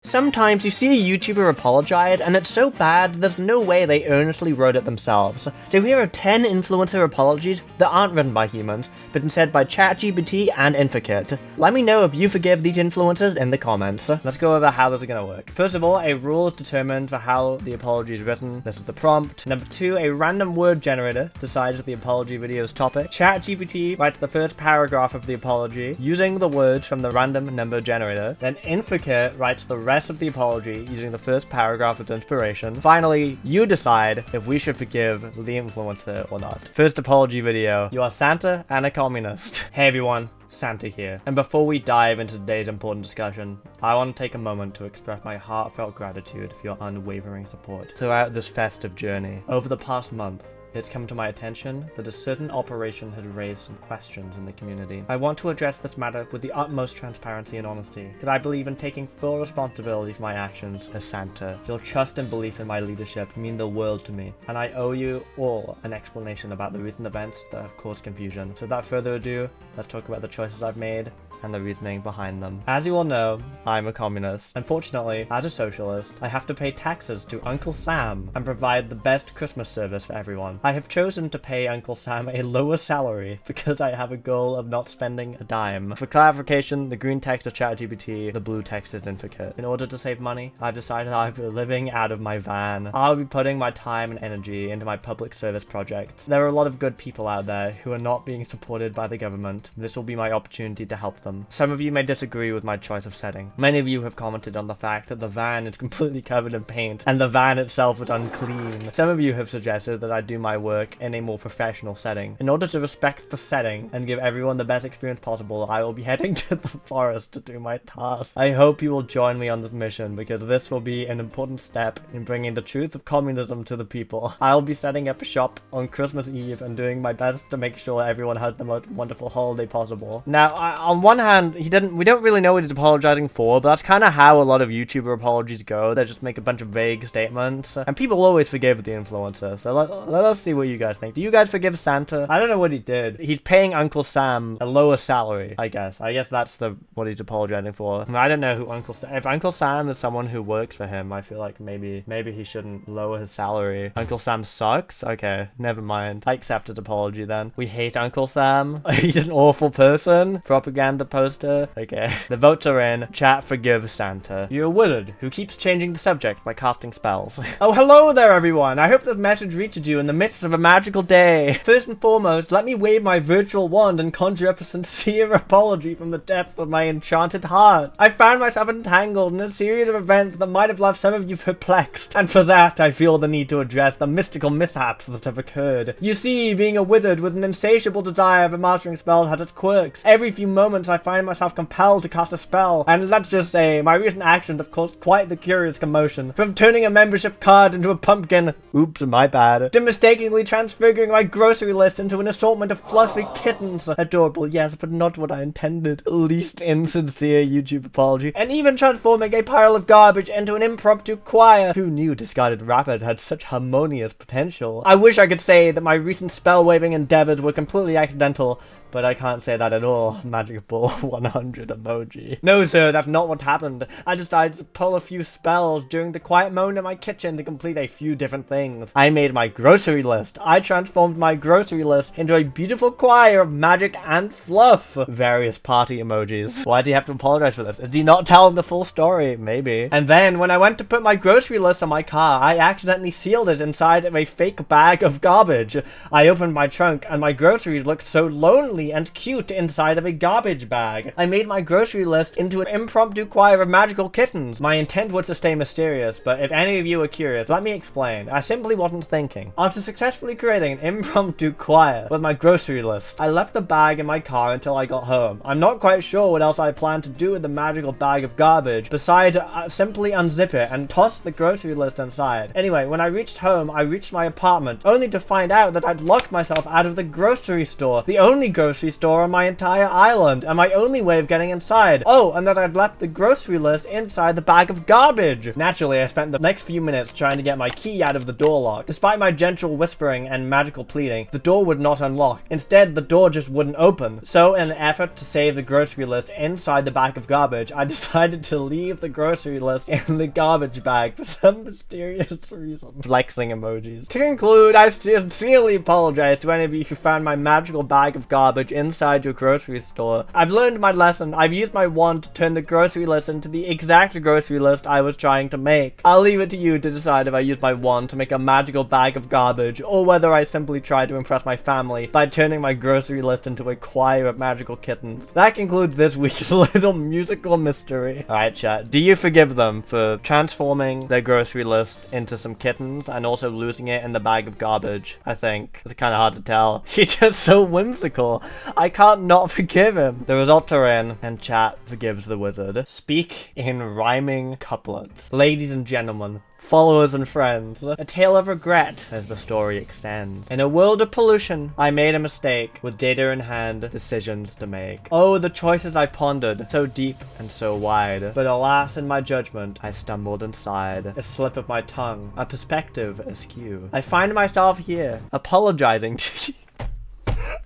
Sometimes you see a YouTuber apologize, and it's so bad there's no way they earnestly wrote it themselves. So here are 10 influencer apologies that aren't written by humans, but instead by ChatGPT and InferKit. Let me know if you forgive these influencers in the comments. Let's go over how this is going to work. First of all, a rule is determined for how the apology is written. This is the prompt. Number 2, a random word generator decides the apology video's topic. ChatGPT writes the first paragraph of the apology using the words from the random number generator. Then InferKit writes the rest of the apology using the first paragraph as inspiration. Finally, you decide if we should forgive the influencer or not. First apology video. You are Santa and a communist. Hey everyone. Santa here. And before we dive into today's important discussion, I want to take a moment to express my heartfelt gratitude for your unwavering support throughout this festive journey. Over the past month, it's come to my attention that a certain operation has raised some questions in the community. I want to address this matter with the utmost transparency and honesty, that I believe in taking full responsibility for my actions as Santa. Your trust and belief in my leadership mean the world to me, and I owe you all an explanation about the recent events that have caused confusion. So without further ado, let's talk about the choices I've made and the reasoning behind them. As you all know, I'm a communist. Unfortunately, as a socialist, I have to pay taxes to Uncle Sam and provide the best Christmas service for everyone. I have chosen to pay Uncle Sam a lower salary because I have a goal of not spending a dime. For clarification, the green text is ChatGPT, the blue text is InferKit. In order to save money, I've decided I'll be living out of my van. I'll be putting my time and energy into my public service projects. There are a lot of good people out there who are not being supported by the government. This will be my opportunity to help them. Some of you may disagree with my choice of setting. Many of you have commented on the fact that the van is completely covered in paint and the van itself is unclean. Some of you have suggested that I do my work in a more professional setting. In order to respect the setting and give everyone the best experience possible, I will be heading to the forest to do my task. I hope you will join me on this mission because this will be an important step in bringing the truth of communism to the people. I'll be setting up a shop on Christmas Eve and doing my best to make sure everyone has the most wonderful holiday possible. Now, on one hand, we don't really know what he's apologizing for, but that's kind of how a lot of YouTuber apologies go. They just make a bunch of vague statements, and people always forgive the influencer. So let us see what you guys think. Do you guys forgive Santa? I don't know what he did. He's paying Uncle Sam a lower salary, I guess. I guess that's what he's apologizing for. I mean, I don't know who if Uncle Sam is someone who works for him, I feel like maybe he shouldn't lower his salary. Uncle Sam sucks? Okay, never mind. I accept his apology then. We hate Uncle Sam. He's an awful person. Propaganda poster. Okay. The votes are in. Chat forgive Santa. You're a wizard who keeps changing the subject by casting spells. Oh, hello there, everyone. I hope this message reaches you in the midst of a magical day. First and foremost, let me wave my virtual wand and conjure up a sincere apology from the depths of my enchanted heart. I found myself entangled in a series of events that might have left some of you perplexed, and for that, I feel the need to address the mystical mishaps that have occurred. You see, being a wizard with an insatiable desire for mastering spells has its quirks. Every few moments, I find myself compelled to cast a spell, and let's just say my recent actions have caused quite the curious commotion, from turning a membership card into a pumpkin, oops, my bad, to mistakenly transfiguring my grocery list into an assortment of fluffy kittens. Adorable, yes, but not what I intended. Least insincere YouTube apology. And even transforming a pile of garbage into an impromptu choir. Who knew Discarded Rapid had such harmonious potential? I wish I could say that my recent spell-waving endeavors were completely accidental, but I can't say that at all. Magic Ball 100 emoji. No, sir, that's not what happened. I decided to pull a few spells during the quiet moment in my kitchen to complete a few different things. I made my grocery list. I transformed my grocery list into a beautiful choir of magic and fluff. Various party emojis. Why do you have to apologize for this? Did you not tell the full story? Maybe. And then, when I went to put my grocery list on my car, I accidentally sealed it inside of a fake bag of garbage. I opened my trunk, and my groceries looked so lonely and cute inside of a garbage bag. I made my grocery list into an impromptu choir of magical kittens. My intent was to stay mysterious, but if any of you are curious, let me explain. I simply wasn't thinking. After successfully creating an impromptu choir with my grocery list, I left the bag in my car until I got home. I'm not quite sure what else I planned to do with the magical bag of garbage, besides simply unzip it and toss the grocery list inside. Anyway, when I reached home, I reached my apartment, only to find out that I'd locked myself out of the grocery store, the only grocery grocery store on my entire island, and my only way of getting inside. Oh, and that I'd left the grocery list inside the bag of garbage. Naturally, I spent the next few minutes trying to get my key out of the door lock. Despite my gentle whispering and magical pleading, the door would not unlock. Instead, the door just wouldn't open. So, in an effort to save the grocery list inside the bag of garbage, I decided to leave the grocery list in the garbage bag for some mysterious reason. Flexing emojis. To conclude, I sincerely apologize to any of you who found my magical bag of garbage inside your grocery store. I've learned my lesson. I've used my wand to turn the grocery list into the exact grocery list I was trying to make. I'll leave it to you to decide if I used my wand to make a magical bag of garbage, or whether I simply tried to impress my family by turning my grocery list into a choir of magical kittens. That concludes this week's little musical mystery. Alright, chat. Do you forgive them for transforming their grocery list into some kittens and also losing it in the bag of garbage? I think. It's kind of hard to tell. He's just so whimsical. I can't not forgive him. The results are in, and chat forgives the wizard. Speak in rhyming couplets. Ladies and gentlemen, followers and friends, a tale of regret as the story extends. In a world of pollution, I made a mistake, with data in hand, decisions to make. Oh, the choices I pondered, so deep and so wide. But alas, in my judgment, I stumbled and sighed. A slip of my tongue, a perspective askew. I find myself here, apologizing to you.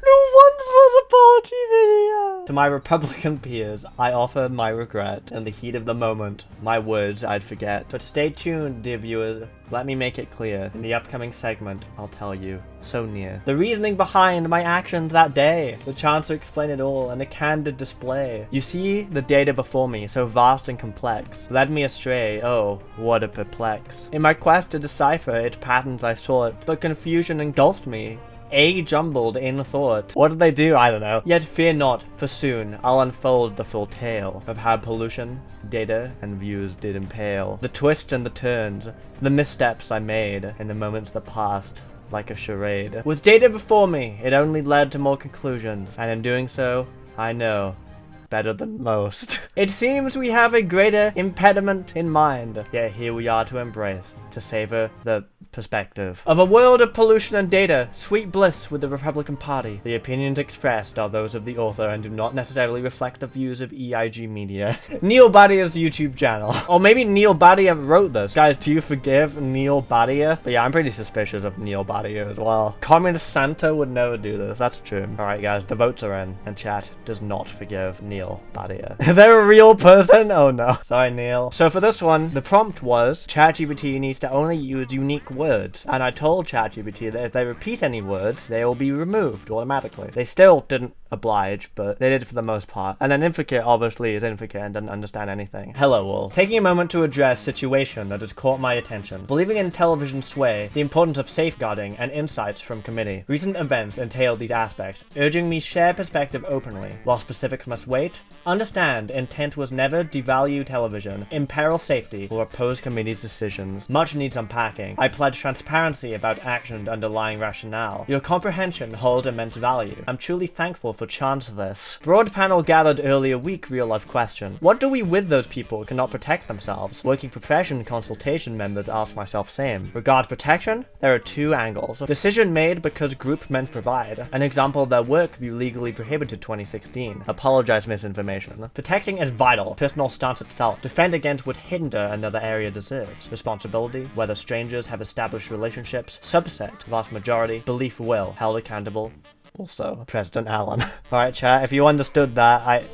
No one was apology video. To my Republican peers, I offer my regret. In the heat of the moment, my words I'd forget. But stay tuned, dear viewers. Let me make it clear. In the upcoming segment, I'll tell you. So near. The reasoning behind my actions that day. The chance to explain it all in a candid display. You see, the data before me, so vast and complex, led me astray. Oh, what a perplex. In my quest to decipher its patterns I sought, but confusion engulfed me. Jumbled in thought. What did they do? I don't know. Yet fear not, for soon I'll unfold the full tale of how pollution, data, and views did impale. The twists and the turns, the missteps I made in the moments that passed like a charade. With data before me, it only led to more conclusions, and in doing so, I know better than most. It seems we have a greater impediment in mind, yet here we are to embrace, to savor the perspective of a world of pollution and data, sweet bliss with the Republican Party. The opinions expressed are those of the author and do not necessarily reflect the views of EIG Media. Neil Badia's YouTube channel. Or maybe Neil Badia wrote this. Guys, do you forgive Neil Badia? But yeah, I'm pretty suspicious of Neil Badia as well. Communist Santa would never do this. That's true. Alright guys, the votes are in, and chat does not forgive Neil Badia. They're a real person? Oh no. Sorry, Neil. So for this one, the prompt was, ChatGPT needs to only use unique words, and I told ChatGPT that if they repeat any words, they will be removed automatically. They still didn't oblige, but they did for the most part. And then InferKit obviously is InferKit and doesn't understand anything. Hello all. Taking a moment to address a situation that has caught my attention. Believing in television sway, the importance of safeguarding, and insights from committee. Recent events entail these aspects, urging me share perspective openly. While specifics must wait, understand intent was never devalue television, imperil safety, or oppose committee's decisions. Much needs unpacking. I pledge transparency about action and underlying rationale. Your comprehension holds immense value. I'm truly thankful for chance this. Broad panel gathered earlier week real life question. What do we with those people who cannot protect themselves? Working profession consultation members ask myself same. Regard protection? There are two angles. Decision made because group meant provide. An example of their work view legally prohibited 2016. Apologize misinformation. Protecting is vital. Personal stance itself. Defend against would hinder another area deserves. Responsibility, whether strangers have established relationships. Subset, vast majority. Belief will. Held accountable. Also, President Allen. Alright chat, if you understood that,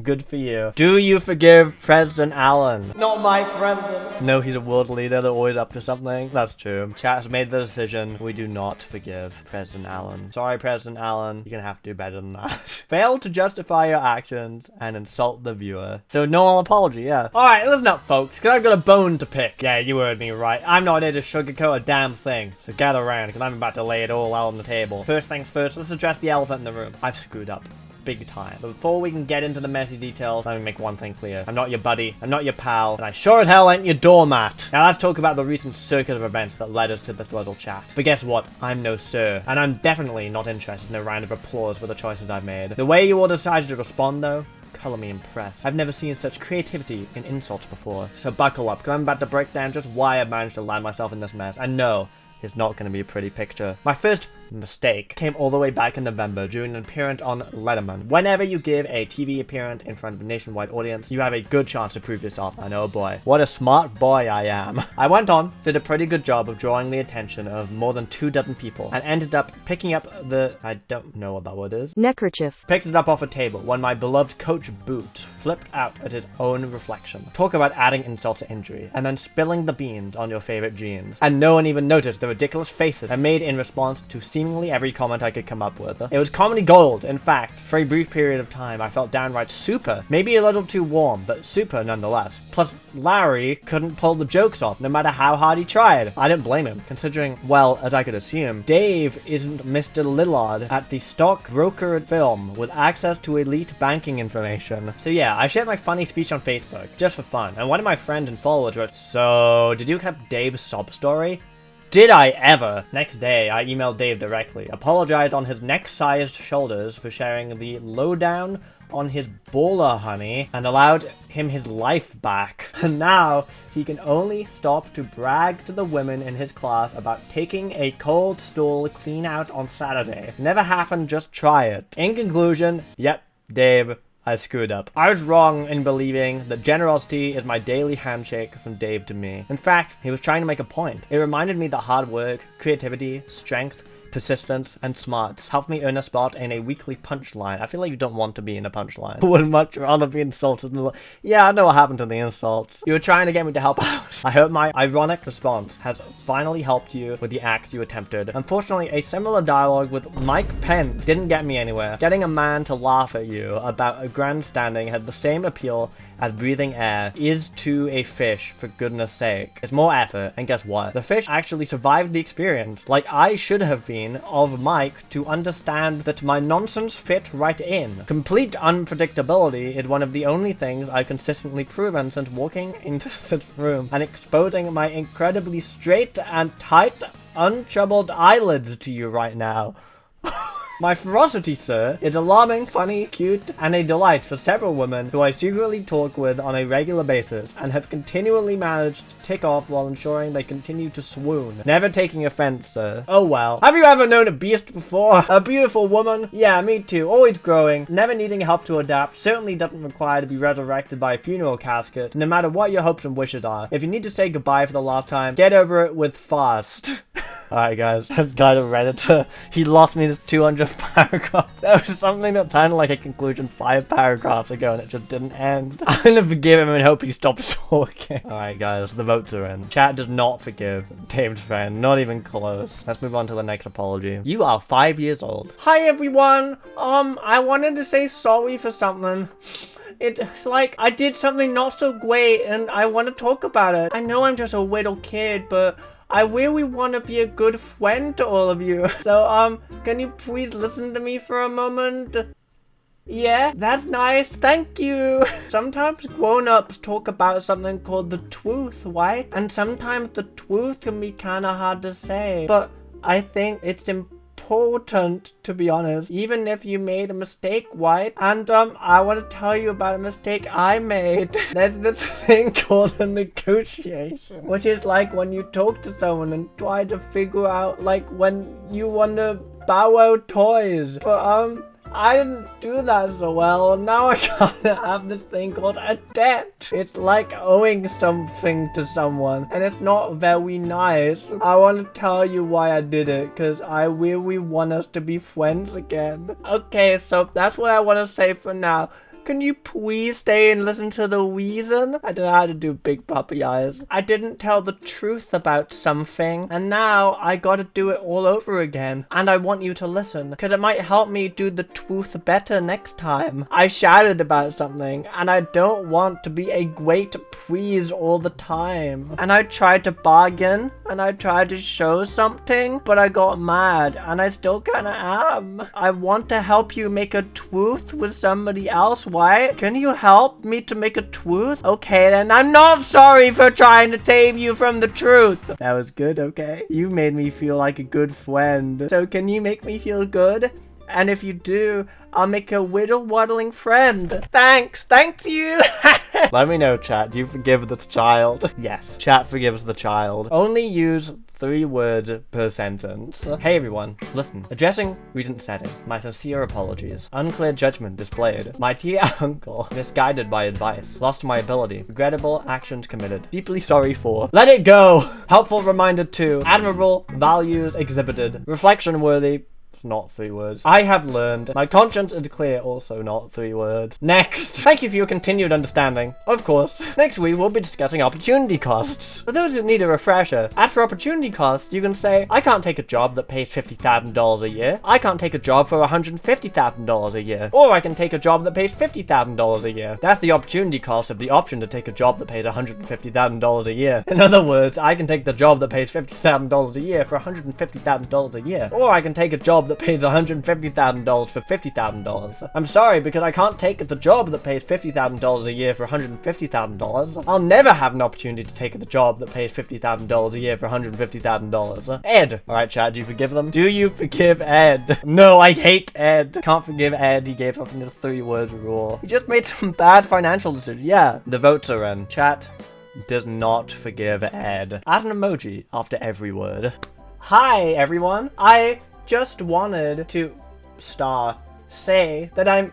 good for you. Do you forgive President Allen? Not my president. No, he's a world leader. They're always up to something. That's true. Chat has made the decision. We do not forgive President Allen. Sorry, President Allen. You're gonna have to do better than that. Fail to justify your actions and insult the viewer. So no apology, yeah. Alright, listen up, folks, because I've got a bone to pick. Yeah, you heard me right. I'm not here to sugarcoat a damn thing. So gather around, because I'm about to lay it all out on the table. First things first, let's address the elephant in the room. I've screwed up. Big time. But before we can get into the messy details, let me make one thing clear. I'm not your buddy, I'm not your pal, and I sure as hell ain't your doormat. Now let's talk about the recent circuit of events that led us to this little chat. But guess what? I'm no sir, and I'm definitely not interested in a round of applause for the choices I've made. The way you all decided to respond though, color me impressed. I've never seen such creativity in insults before. So buckle up, because I'm about to break down just why I managed to land myself in this mess. And no, it's not going to be a pretty picture. My first mistake came all the way back in November during an appearance on Letterman. Whenever you give a TV appearance in front of a nationwide audience, you have a good chance to prove yourself. And oh boy, what a smart boy I am. I went on, did a pretty good job of drawing the attention of more than 24 people, and ended up picking up the, I don't know what that word is, neckerchief. Picked it up off a table when my beloved coach Boot flipped out at his own reflection. Talk about adding insult to injury, and then spilling the beans on your favorite jeans. And no one even noticed the ridiculous faces I made in response to seemingly every comment I could come up with. It was comedy gold. In fact, for a brief period of time, I felt downright super. Maybe a little too warm, but super nonetheless. Plus, Larry couldn't pull the jokes off, no matter how hard he tried. I didn't blame him, considering, well, as I could assume, Dave isn't Mr. Lillard at the stockbroker film with access to elite banking information. So yeah, I shared my funny speech on Facebook, just for fun, and one of my friends and followers wrote, "So, did you accept Dave's sob story?" Did I ever? Next day, I emailed Dave directly, apologized on his neck-sized shoulders for sharing the lowdown on his baller honey, and allowed him his life back. And now, he can only stop to brag to the women in his class about taking a cold stool clean out on Saturday. Never happened, just try it. In conclusion, yep, Dave, I screwed up. I was wrong in believing that generosity is my daily handshake from Dave to me. In fact, he was trying to make a point. It reminded me that hard work, creativity, strength, persistence, and smarts helped me earn a spot in a weekly punchline. I feel like you don't want to be in a punchline. I would much rather be insulted than yeah, I know what happened to the insults. You were trying to get me to help out. I hope my ironic response has finally helped you with the act you attempted. Unfortunately, a similar dialogue with Mike Pence didn't get me anywhere. Getting a man to laugh at you about a grandstanding had the same appeal as breathing air is to a fish, for goodness sake. It's more effort, and guess what? The fish actually survived the experience, like I should have been, of Mike to understand that my nonsense fit right in. Complete unpredictability is one of the only things I've consistently proven since walking into this room and exposing my incredibly straight and tight, untroubled eyelids to you right now. My ferocity, sir, is alarming, funny, cute, and a delight for several women who I secretly talk with on a regular basis and have continually managed to tick off while ensuring they continue to swoon. Never taking offense, sir. Oh well. Have you ever known a beast before? A beautiful woman? Yeah, me too. Always growing, never needing help to adapt, certainly doesn't require to be resurrected by a funeral casket, no matter what your hopes and wishes are. If you need to say goodbye for the last time, get over it with fast. Alright guys, this guy, the Redditor, he lost me this 200th paragraph. That was something that sounded like a conclusion 5 paragraphs ago and it just didn't end. I'm gonna forgive him and hope he stops talking. Alright guys, the votes are in. Chat does not forgive Dave's friend, not even close. Let's move on to the next apology. You are 5 years old. Hi everyone, I wanted to say sorry for something. It's like I did something not so great and I want to talk about it. I know I'm just a little kid, but I really want to be a good friend to all of you. So, can you please listen to me for a moment? Yeah, that's nice. Thank you. Sometimes grown-ups talk about something called the truth, right? And sometimes the truth can be kind of hard to say. But I think it's important, to be honest, even if you made a mistake, right? And I want to tell you about a mistake I made. There's this thing called a negotiation, which is like when you talk to someone and try to figure out, like, when you want to borrow toys. But I didn't do that so well, and now I kinda have this thing called a debt. It's like owing something to someone, and it's not very nice. I want to tell you why I did it, because I really want us to be friends again. Okay, so that's what I want to say for now. Can you please stay and listen to the reason? I don't know how to do big puppy eyes. I didn't tell the truth about something, and now I gotta do it all over again. And I want you to listen, because it might help me do the truth better next time. I shouted about something, and I don't want to be a great please all the time. And I tried to bargain, and I tried to show something, but I got mad, and I still kinda am. I want to help you make a truth with somebody else. Why? Can you help me to make a truth? Okay, then I'm not sorry for trying to save you from the truth. That was good, okay? You made me feel like a good friend. So can you make me feel good? And if you do, I'll make a whittle-waddling friend. Thanks you. Let me know, chat. Do you forgive the child? Yes, chat forgives the child. Only use 3 words per sentence. Hey everyone, listen. Addressing recent setting, my sincere apologies. Unclear judgment displayed. My dear uncle, misguided by advice. Lost my ability. Regrettable actions committed. Deeply sorry for. Let it go! Helpful reminder 2. Admirable values exhibited. Reflection worthy. Not 3 words. I have learned. My conscience is clear, also not 3 words. Next! Thank you for your continued understanding. Of course. Next week we'll be discussing opportunity costs. For those who need a refresher, as for opportunity costs, you can say, I can't take a job that pays $50,000 a year. I can't take a job for $150,000 a year. Or I can take a job that pays $50,000 a year. That's the opportunity cost of the option to take a job that pays $150,000 a year. In other words, I can take the job that pays $50,000 a year for $150,000 a year. Or I can take a job that pays $150,000 for $50,000. I'm sorry, because I can't take the job that pays $50,000 a year for $150,000. I'll never have an opportunity to take the job that pays $50,000 a year for $150,000. Ed! Alright, chat, do you forgive them? Do you forgive Ed? No, I hate Ed. Can't forgive Ed. He gave up on his 3-word rule. He just made some bad financial decisions. Yeah, the votes are in. Chat does not forgive Ed. Add an emoji after every word. Hi, everyone. I just wanted to say that I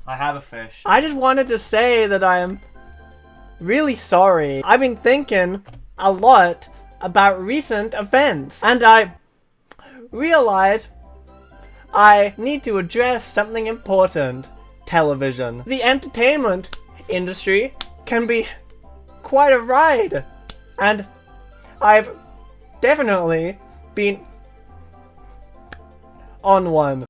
have a fish. I just wanted to say that I am really sorry. I've been thinking a lot about recent events, and I realize I need to address something important. Television. The entertainment industry can be quite a ride, and I've definitely been on one.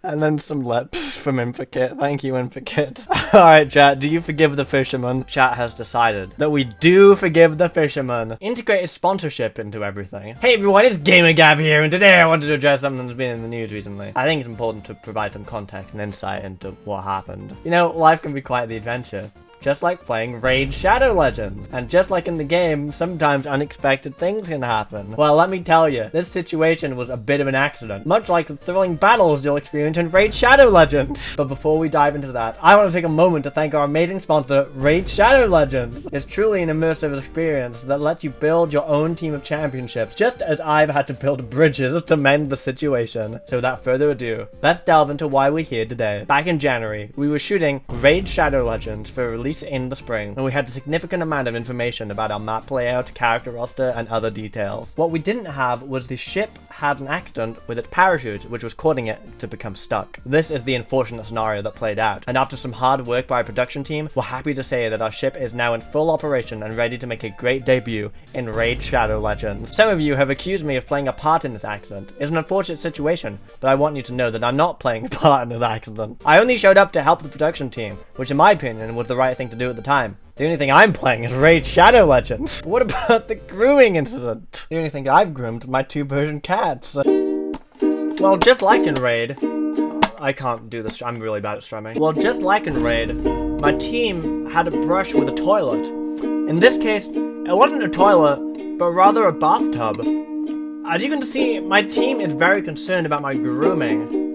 And then some lips from InferKit. Thank you, InferKit. Alright, chat, do you forgive the fisherman? Chat has decided that we do forgive the fisherman. Integrate sponsorship into everything. Hey everyone, it's GamerGab here, and today I wanted to address something that's been in the news recently. I think it's important to provide some context and insight into what happened. You know, life can be quite the adventure. Just like playing Raid Shadow Legends. And just like in the game, sometimes unexpected things can happen. Well, let me tell you, this situation was a bit of an accident. Much like the thrilling battles you'll experience in Raid Shadow Legends. But before we dive into that, I want to take a moment to thank our amazing sponsor, Raid Shadow Legends. It's truly an immersive experience that lets you build your own team of championships, just as I've had to build bridges to mend the situation. So without further ado, let's delve into why we're here today. Back in January, we were shooting Raid Shadow Legends for release in the spring, and we had a significant amount of information about our map layout, character roster, and other details. What we didn't have was the ship had an accident with its parachute, which was causing it to become stuck. This is the unfortunate scenario that played out, and after some hard work by our production team, we're happy to say that our ship is now in full operation and ready to make a great debut in Raid Shadow Legends. Some of you have accused me of playing a part in this accident. It's an unfortunate situation, but I want you to know that I'm not playing a part in this accident. I only showed up to help the production team, which in my opinion was the right thing to do at the time. The only thing I'm playing is Raid Shadow Legends. What about the grooming incident? The only thing I've groomed is my 2 Persian cats. Well, just like in Raid, I can't do this, I'm really bad at strumming. Well, just like in Raid, my team had a brush with a toilet. In this case, it wasn't a toilet, but rather a bathtub. As you can see, my team is very concerned about my grooming.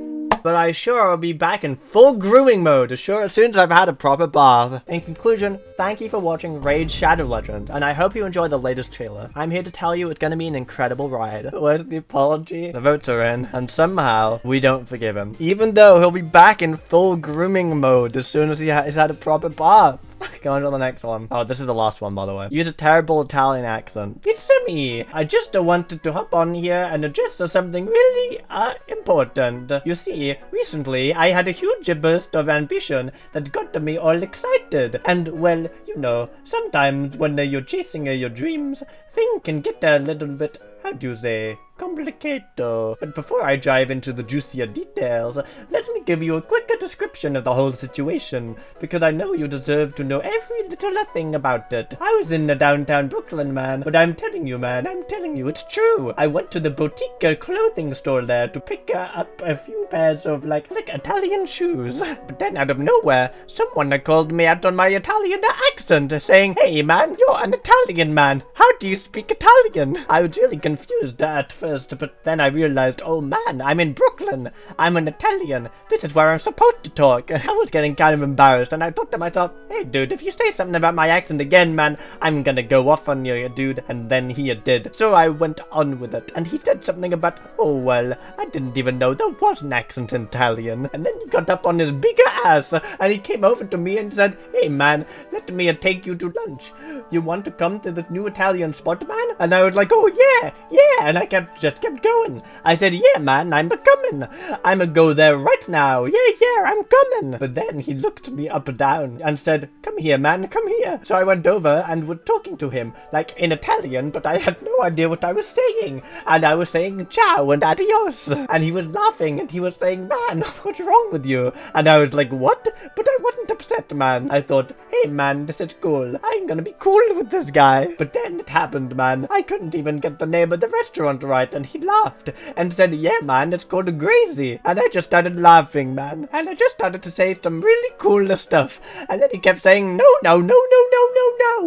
But I assure I'll be back in full grooming mode as soon as I've had a proper bath. In conclusion, thank you for watching Raid Shadow Legends, and I hope you enjoy the latest trailer. I'm here to tell you it's gonna be an incredible ride. Where's the apology? The votes are in, and somehow, we don't forgive him. Even though he'll be back in full grooming mode as soon as he's had a proper bath. Go on to the next one. Oh, this is the last one, by the way. Use a terrible Italian accent. It's me. I just wanted to hop on here and address something really important. You see, recently I had a huge burst of ambition that got me all excited. And well, you know, sometimes when you're chasing your dreams, things can get a little bit, how do you say, complicated. But before I dive into the juicier details, let me give you a quick description of the whole situation, because I know you deserve to know every little thing about it. I was in downtown Brooklyn, man, but I'm telling you, it's true. I went to the boutique clothing store there to pick up a few pairs of like Italian shoes. But then out of nowhere, someone called me out on my Italian accent, saying, "Hey man, you're an Italian man. How do you speak Italian?" I was really confused at first. first, but then I realized, oh man, I'm in Brooklyn. I'm an Italian. This is where I'm supposed to talk. I was getting kind of embarrassed, and I thought to myself, hey dude, if you say something about my accent again, man, I'm gonna go off on you, dude. And then he did. So I went on with it, and he said something about, oh well, I didn't even know there was an accent in Italian. And then he got up on his bigger ass, and he came over to me and said, hey man, let me take you to lunch. You want to come to this new Italian spot, man? And I was like, oh yeah, and I just kept going. I said, yeah man, I'm coming. I'm gonna go there right now. Yeah, I'm coming. But then he looked me up and down and said, come here man, come here. So I went over and was talking to him, like in Italian, but I had no idea what I was saying. And I was saying ciao and adios. And he was laughing and he was saying, man, what's wrong with you? And I was like, what? But I wasn't upset, man. I thought, hey man, this is cool. I'm gonna be cool with this guy. But then it happened, man. I couldn't even get the name of the restaurant right, and he laughed and said, yeah man, it's called Grazy. And I just started laughing, man. And I just started to say some really cool stuff. And then he kept saying, no.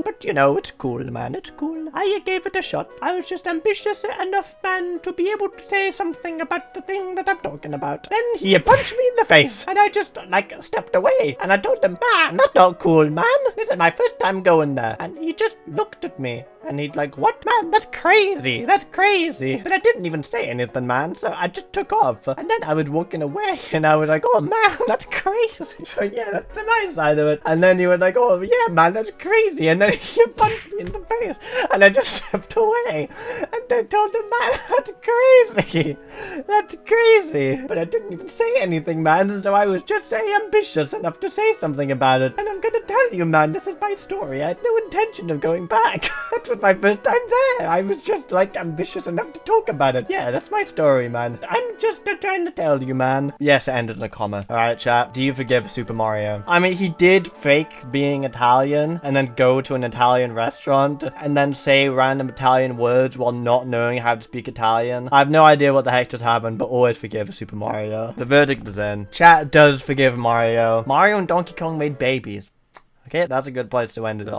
But you know, it's cool, man. It's cool. I gave it a shot. I was just ambitious enough, man, to be able to say something about the thing that I'm talking about. Then he punched me in the face, and I just, stepped away. And I told him, man, that's not cool, man. This is my first time going there. And he just looked at me. And he'd like, what, man? That's crazy. That's crazy. But I didn't even say anything, man. So I just took off. And then I was walking away. And I was like, oh, man, that's crazy. So yeah, that's my side of it. And then he was like, oh, yeah, man, that's crazy. And then he punched me in the face. And I just stepped away. And I told him, man, that's crazy. That's crazy. But I didn't even say anything, man. So I was just ambitious enough to say something about it. And I'm gonna tell you, man, this is my story. I had no intention of going back. That's was my first time there. I was just ambitious enough to talk about it. Yeah, that's my story, man. I'm just trying to tell you, man. Yes, it ended in a comma. Alright, chat. Do you forgive Super Mario? I mean, he did fake being Italian and then go to an Italian restaurant and then say random Italian words while not knowing how to speak Italian. I have no idea what the heck just happened, but always forgive Super Mario. The verdict is in. Chat does forgive Mario. Mario and Donkey Kong made babies. Okay, that's a good place to end it off.